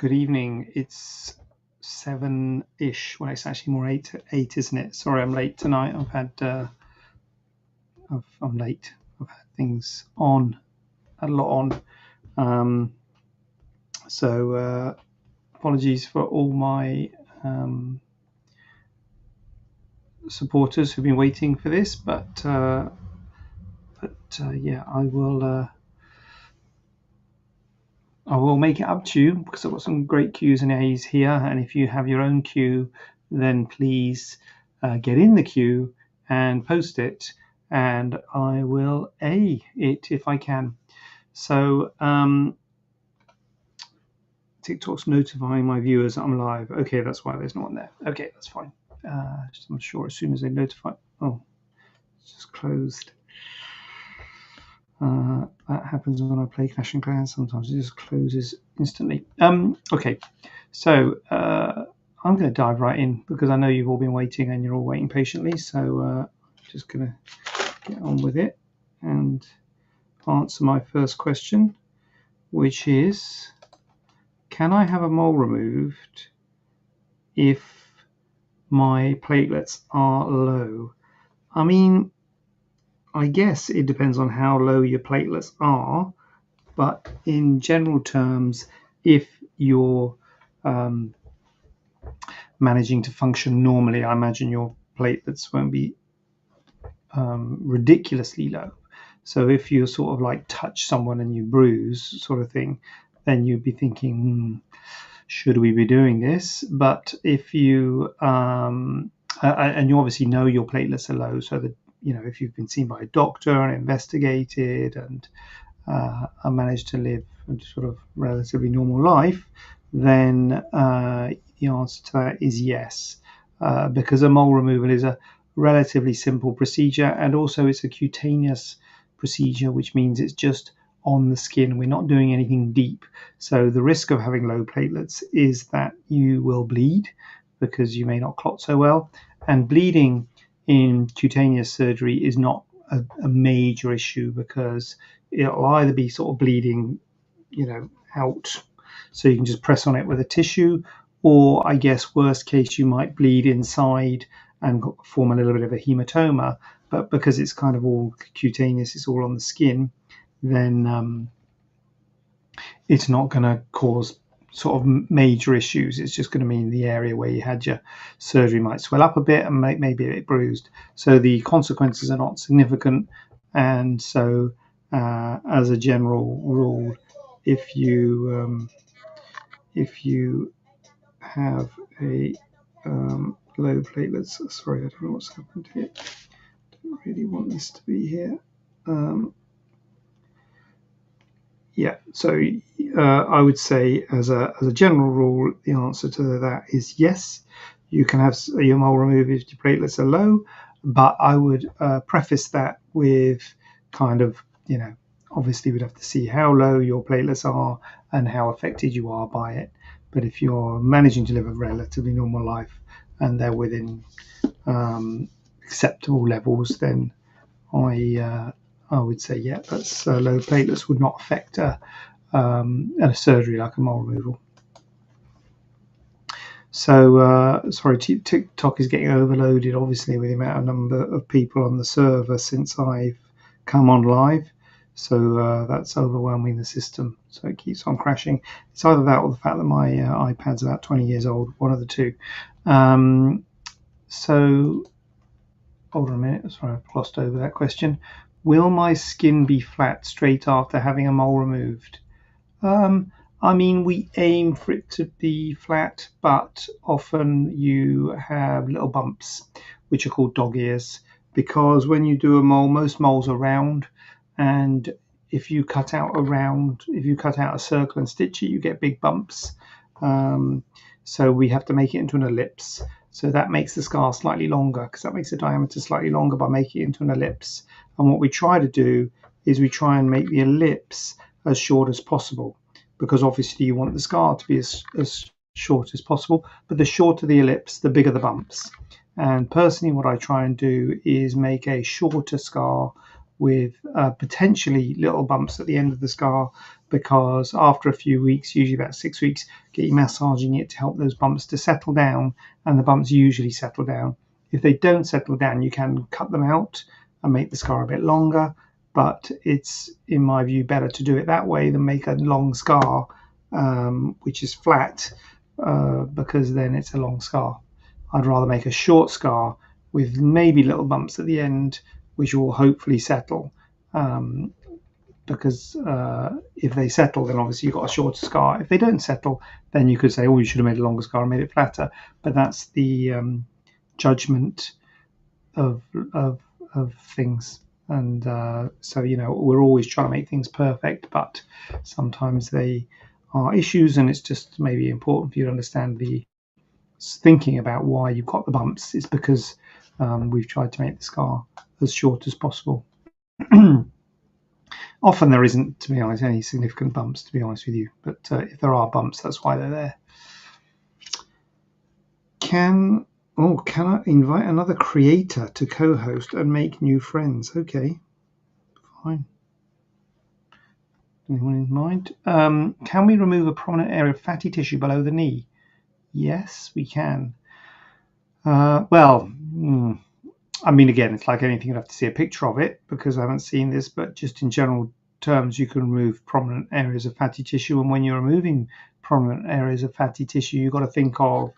Good evening. It's 7-ish. Well, it's actually more eight, isn't it? Sorry, I'm late tonight. I'm late. I've had things on, had a lot on. So apologies for all my supporters who've been waiting for this, but yeah, I will make it up to you because I've got some great Q's and A's here. And if you have your own Q, then please get in the queue and post it, and I will A it if I can. So TikTok's notifying my viewers I'm live. Okay, that's why there's no one there. Okay, that's fine. I'm sure as soon as they notify. Oh, it's just closed. That happens when I play Clash and Clans. Sometimes it just closes instantly. Okay, so I'm going to dive right in because I know you've all been waiting and you're all waiting patiently. So I'm just going to get on with it and answer my first question, which is, can I have a mole removed if my platelets are low? I mean, I guess it depends on how low your platelets are, but in general terms, if you're managing to function normally, I imagine your platelets won't be ridiculously low. So if you sort of like touch someone and you bruise sort of thing, then you'd be thinking, should we be doing this? But if you and you obviously know your platelets are low, so that if you've been seen by a doctor and investigated and managed to live a sort of relatively normal life, then the answer to that is yes, because a mole removal is a relatively simple procedure, and also it's a cutaneous procedure, which means it's just on the skin. We're not doing anything deep. So the risk of having low platelets is that you will bleed because you may not clot so well, and bleeding in cutaneous surgery is not a major issue because it'll either be sort of bleeding, out, so you can just press on it with a tissue, or I guess worst case you might bleed inside and form a little bit of a hematoma. But because it's kind of all cutaneous, it's all on the skin, then it's not going to cause sort of major issues. It's just going to mean the area where you had your surgery might swell up a bit and maybe a bit bruised. So the consequences are not significant. And so as a general rule, if you have a low platelets, sorry, I don't know what's happened here. Don't really want this to be here. Yeah, so I would say as a general rule, the answer to that is yes. You can have your mole removed if your platelets are low, but I would preface that with kind of, obviously we'd have to see how low your platelets are and how affected you are by it. But if you're managing to live a relatively normal life and they're within acceptable levels, then I would say, yeah, that's low platelets would not affect a surgery like a mole removal. So, sorry, TikTok is getting overloaded, obviously, with the amount of number of people on the server since I've come on live. So that's overwhelming the system. So it keeps on crashing. It's either that or the fact that my iPad's about 20 years old, one of the two. So, hold on a minute. Sorry, I've glossed over that question. Will my skin be flat straight after having a mole removed? I mean, we aim for it to be flat, but often you have little bumps, which are called dog ears, because when you do a mole, most moles are round, and if you cut out a circle and stitch it, you get big bumps. So we have to make it into an ellipse. So that makes the scar slightly longer, because that makes the diameter slightly longer by making it into an ellipse. And what we try to do is we try and make the ellipse as short as possible, because obviously you want the scar to be as short as possible. But the shorter the ellipse, the bigger the bumps. And personally, what I try and do is make a shorter scar with potentially little bumps at the end of the scar, because after a few weeks, usually about 6 weeks, get you massaging it to help those bumps to settle down, and the bumps usually settle down. If they don't settle down, you can cut them out and make the scar a bit longer, but it's, in my view, better to do it that way than make a long scar which is flat, because then it's a long scar. I'd rather make a short scar with maybe little bumps at the end, which will hopefully settle. Because if they settle, then obviously you've got a shorter scar. If they don't settle, then you could say, oh, you should have made a longer scar and made it flatter. But that's the judgment of things. And so, we're always trying to make things perfect, but sometimes they are issues, and it's just maybe important for you to understand the thinking about why you've got the bumps. It's because we've tried to make the scar as short as possible. Often there isn't, to be honest, any significant bumps, to be honest with you, but if there are bumps, that's why they're there. Can I invite another creator to co-host and make new friends? Okay, fine. Anyone in mind? Can we remove a prominent area of fatty tissue below the knee? Yes, we can. I mean, again, it's like anything, you'd have to see a picture of it because I haven't seen this, but just in general terms, you can remove prominent areas of fatty tissue. And when you're removing prominent areas of fatty tissue, you've got to think of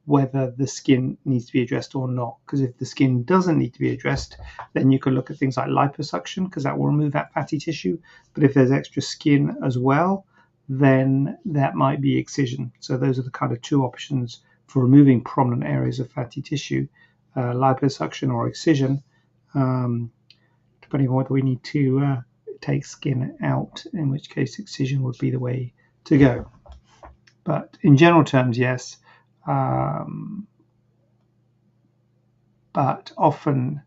whether the skin needs to be addressed or not. Because if the skin doesn't need to be addressed, then you can look at things like liposuction, because that will remove that fatty tissue. But if there's extra skin as well, then that might be excision. So those are the kind of two options for removing prominent areas of fatty tissue, liposuction or excision, depending on whether we need to take skin out, in which case excision would be the way to go. But in general terms, yes. But often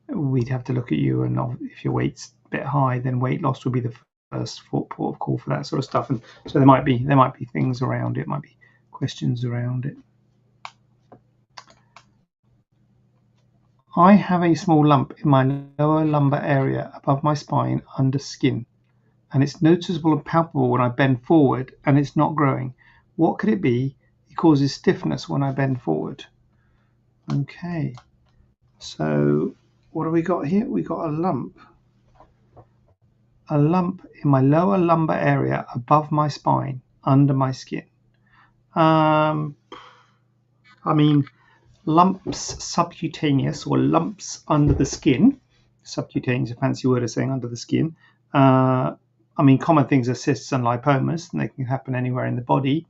we'd have to look at you, and if your weight's a bit high, then weight loss would be the first port of call for that sort of stuff. And so there might be things around it, might be questions around it. I have a small lump in my lower lumbar area above my spine under skin, and it's noticeable and palpable when I bend forward, and it's not growing. What could it be? It causes stiffness when I bend forward. Okay, so what have we got here? We got a lump in my lower lumbar area above my spine under my skin. I mean, lumps subcutaneous, or lumps under the skin. Subcutaneous is a fancy word of saying under the skin. I mean, common things are cysts and lipomas, and they can happen anywhere in the body.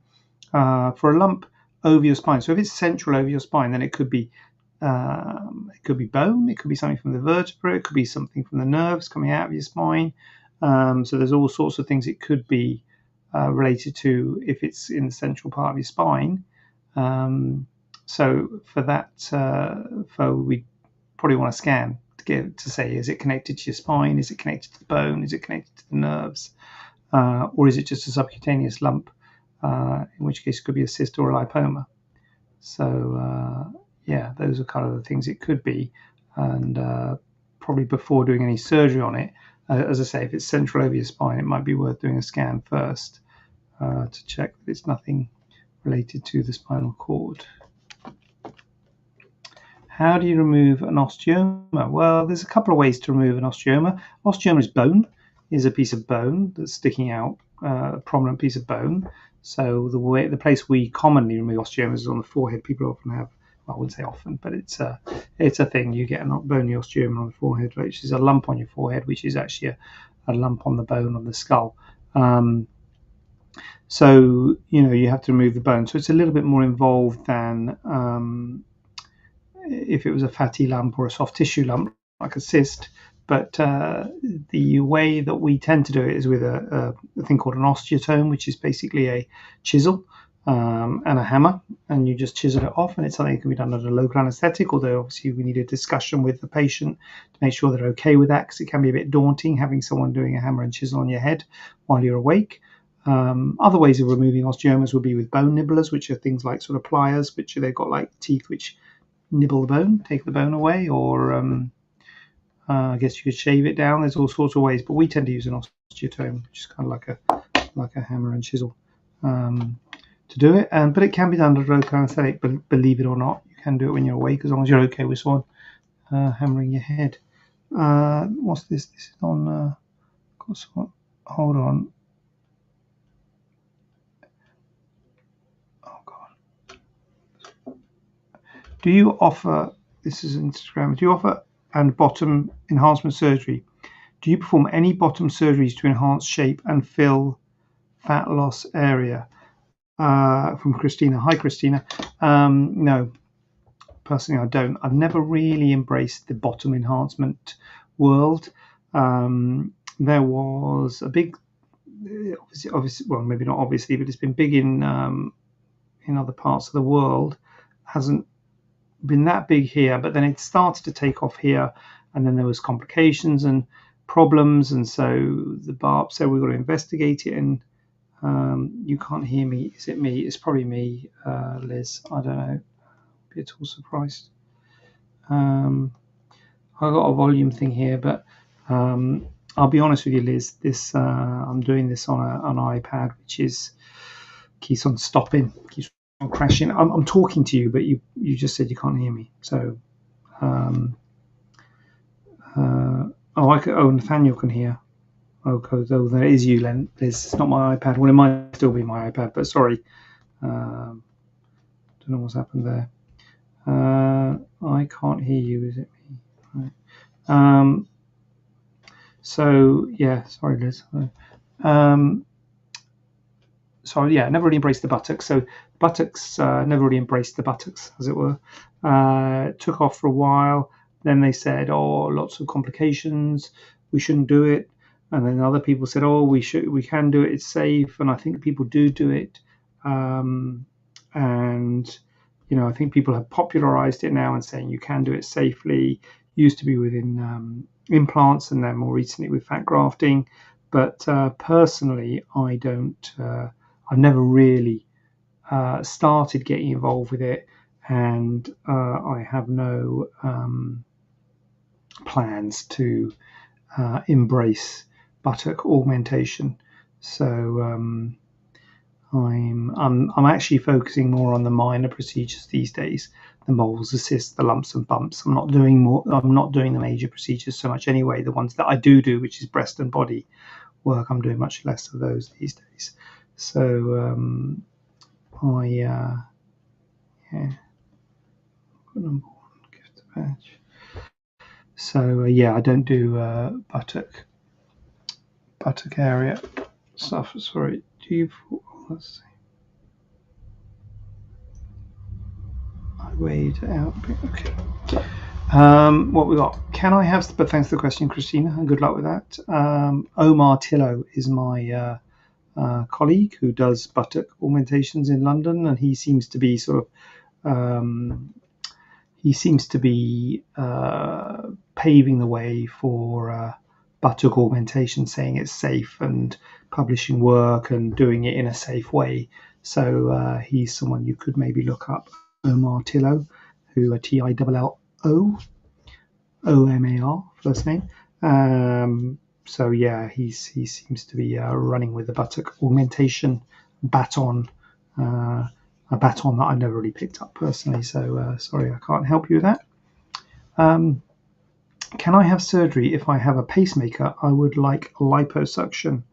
For a lump over your spine, so if it's central over your spine, then it could be bone, it could be something from the vertebra, it could be something from the nerves coming out of your spine. So there's all sorts of things it could be related to if it's in the central part of your spine. So for that, we probably want to scan to say, is it connected to your spine? Is it connected to the bone? Is it connected to the nerves? Or is it just a subcutaneous lump? In which case it could be a cyst or a lipoma. So yeah, those are kind of the things it could be. And probably before doing any surgery on it, as I say, if it's central over your spine, it might be worth doing a scan first to check that it's nothing related to the spinal cord. How do you remove an osteoma? Well, there's a couple of ways to remove an osteoma. Osteoma is bone, is a piece of bone that's sticking out, a prominent piece of bone. So the place we commonly remove osteomas is on the forehead. People often have, well, I wouldn't say often, but it's a thing. You get a bony osteoma on the forehead, which is a lump on your forehead, which is actually a lump on the bone of the skull. So you have to remove the bone. So it's a little bit more involved than if it was a fatty lump or a soft tissue lump like a cyst. But the way that we tend to do it is with a thing called an osteotome, which is basically a chisel and a hammer, and you just chisel it off, and it's something that can be done under local anaesthetic, although obviously we need a discussion with the patient to make sure they're okay with that, because it can be a bit daunting having someone doing a hammer and chisel on your head while you're awake. Other ways of removing osteomas would be with bone nibblers, which are things like sort of pliers, which they've got like teeth which nibble the bone, take the bone away, or I guess you could shave it down. There's all sorts of ways, but we tend to use an osteotome, which is kind of like a hammer and chisel to do it. But it can be done under local anaesthetic. But believe it or not, you can do it when you're awake, as long as you're okay with someone hammering your head. What's this? This is on. Hold on. Oh God. Do you offer? This is Instagram. Do you offer and bottom enhancement surgery? Do you perform any bottom surgeries to enhance shape and fill fat loss area? From Christina. Hi, Christina. No, personally, I don't. I've never really embraced the bottom enhancement world. There was a big, obviously, well, maybe not obviously, but it's been big in other parts of the world. Hasn't been that big here, but then it started to take off here, and then there was complications and problems, and so the BARP said we've got to investigate it. And you can't hear me. Is it me? It's probably me, Liz. I don't know. Be at all surprised. I've got a volume thing here, but I'll be honest with you, Liz. This I'm doing this on an iPad, which keeps on stopping, keeps on crashing. I'm talking to you, but you just said you can't hear me. So, Nathaniel can hear. Oh, there is you, Len. It's not my iPad. Well, it might still be my iPad, but sorry. Don't know what's happened there. I can't hear you. Is it me? Right. So yeah, sorry, Liz. So yeah, never really embraced the buttocks. So buttocks never really embraced the buttocks, as it were. Took off for a while. Then they said, "Oh, lots of complications. We shouldn't do it." And then other people said, "Oh, we can do it. It's safe." And I think people do it. And I think people have popularized it now and saying you can do it safely. Used to be within implants, and then more recently with fat grafting. But personally, I don't. I've never really started getting involved with it, and I have no plans to embrace buttock augmentation. So I'm actually focusing more on the minor procedures these days, the moles, the cysts, the lumps and bumps. I'm not doing the major procedures so much anyway. The ones that I do, which is breast and body work, I'm doing much less of those these days. So number one, gift a badge. So I don't do buttock area stuff. Sorry, do you? Let's see. I weighed out. Okay. What we got? Can I have? But thanks for the question, Christina, and good luck with that. Omar Tillo is my colleague who does buttock augmentations in London, and he seems to be paving the way for buttock augmentation, saying it's safe and publishing work and doing it in a safe way. So he's someone you could maybe look up, Omar Tillo, who are Tillo first name. So yeah, he seems to be running with the buttock augmentation baton, a baton that I never really picked up personally. So sorry, I can't help you with that. Can I have surgery if I have a pacemaker? I would like liposuction.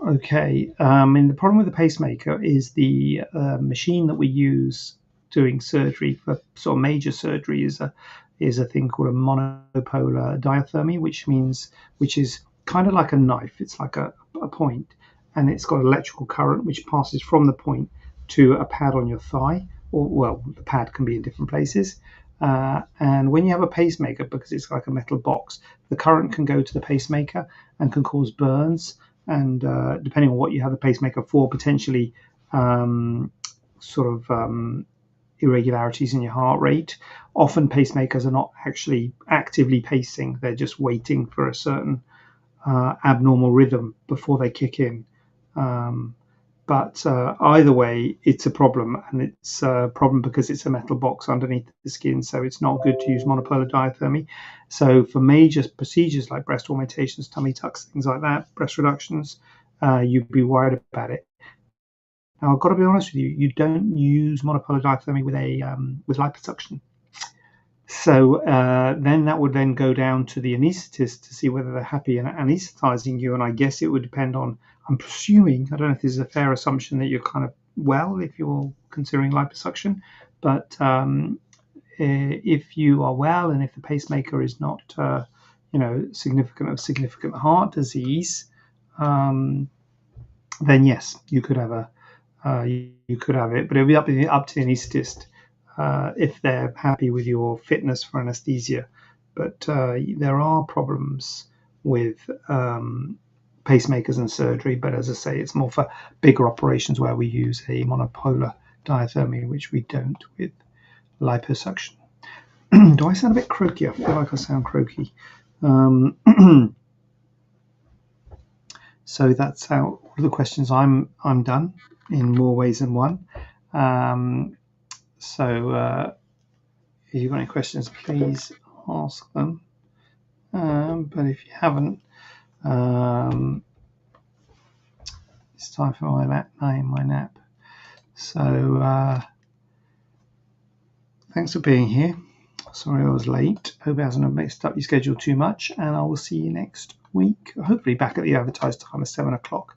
Okay. The problem with the pacemaker is the machine that we use doing surgery for sort of major surgery is a thing called a monopolar diathermy, which is kind of like a knife. It's like a point, and it's got electrical current which passes from the point to a pad on your thigh, or well, the pad can be in different places. And when you have a pacemaker, because it's like a metal box, the current can go to the pacemaker and can cause burns. And depending on what you have the pacemaker for, potentially irregularities in your heart rate. Often pacemakers are not actually actively pacing; they're just waiting for a certain abnormal rhythm before they kick in. But either way, it's a problem, and it's a problem because it's a metal box underneath the skin, so it's not good to use monopolar diathermy. So for major procedures like breast augmentations, tummy tucks, things like that, breast reductions, you'd be worried about it. Now, I've got to be honest with you, you don't use monopolar diathermy with liposuction. So then that would then go down to the anaesthetist to see whether they're happy in anaesthetizing you. And I guess it would depend on, I'm presuming, I don't know if this is a fair assumption, that you're kind of well if you're considering liposuction. But if you are well and if the pacemaker is not, significant heart disease, then yes, you could have you could have it. But it'll be up to the anaesthetist. If they're happy with your fitness for anesthesia. But there are problems with pacemakers and surgery. But as I say, it's more for bigger operations where we use a monopolar diathermy, which we don't with liposuction. Do I sound a bit croaky? I feel like I sound croaky. So that's how all the questions. I'm done in more ways than one. So if you've got any questions, please ask them. But if you haven't, it's time for my nap. So thanks for being here. Sorry I was late. Hope it hasn't messed up your schedule too much, and I will see you next week. Hopefully back at the advertised time of 7 o'clock.